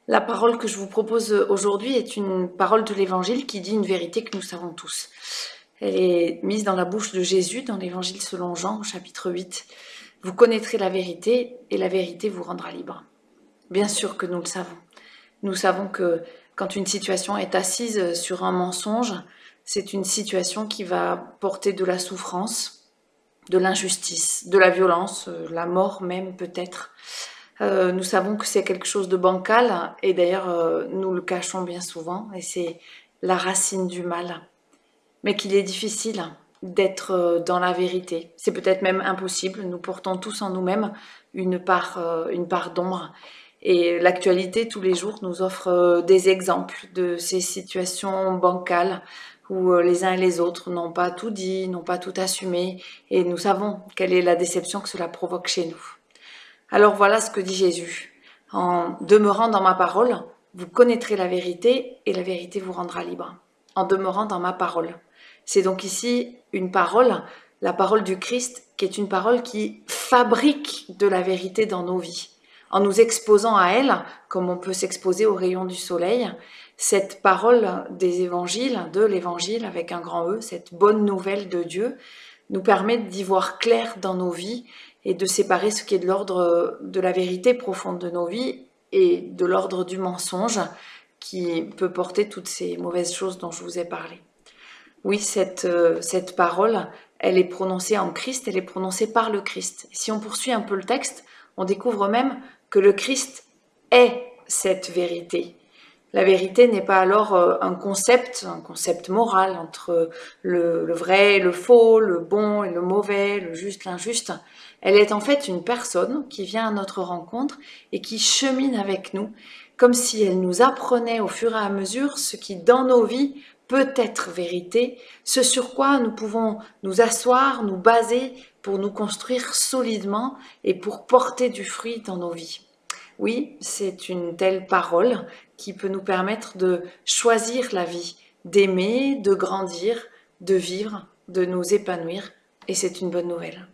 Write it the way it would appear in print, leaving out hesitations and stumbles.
La parole que je vous propose aujourd'hui est une parole de l'Évangile qui dit une vérité que nous savons tous. Elle est mise dans la bouche de Jésus dans l'Évangile selon Jean, au chapitre 8. Vous connaîtrez la vérité et la vérité vous rendra libre. Bien sûr que nous le savons. Nous savons que quand une situation est assise sur un mensonge, c'est une situation qui va porter de la souffrance, de l'injustice, de la violence, la mort même peut-être. Nous savons que c'est quelque chose de bancal et d'ailleurs nous le cachons bien souvent et c'est la racine du mal. Mais qu'il est difficile d'être dans la vérité. C'est peut-être même impossible. Nous portons tous en nous-mêmes une part d'ombre. Et l'actualité tous les jours nous offre des exemples de ces situations bancales où les uns et les autres n'ont pas tout dit, n'ont pas tout assumé et nous savons quelle est la déception que cela provoque chez nous. Alors voilà ce que dit Jésus. En demeurant dans ma parole, vous connaîtrez la vérité et la vérité vous rendra libre. En demeurant dans ma parole. C'est donc ici une parole, la parole du Christ, qui est une parole qui fabrique de la vérité dans nos vies. En nous exposant à elle, comme on peut s'exposer aux rayons du soleil, cette parole des évangiles, de l'évangile avec un grand E, cette bonne nouvelle de Dieu, nous permet d'y voir clair dans nos vies et de séparer ce qui est de l'ordre de la vérité profonde de nos vies et de l'ordre du mensonge qui peut porter toutes ces mauvaises choses dont je vous ai parlé. Oui, cette parole, elle est prononcée en Christ, elle est prononcée par le Christ. Et si on poursuit un peu le texte, on découvre même que le Christ est cette vérité. La vérité n'est pas alors un concept moral entre le vrai et le faux, le bon et le mauvais, le juste, l'injuste. Elle est en fait une personne qui vient à notre rencontre et qui chemine avec nous, comme si elle nous apprenait au fur et à mesure ce qui dans nos vies peut être vérité, ce sur quoi nous pouvons nous asseoir, nous baser pour nous construire solidement et pour porter du fruit dans nos vies. Oui, c'est une telle parole qui peut nous permettre de choisir la vie, d'aimer, de grandir, de vivre, de nous épanouir, et c'est une bonne nouvelle.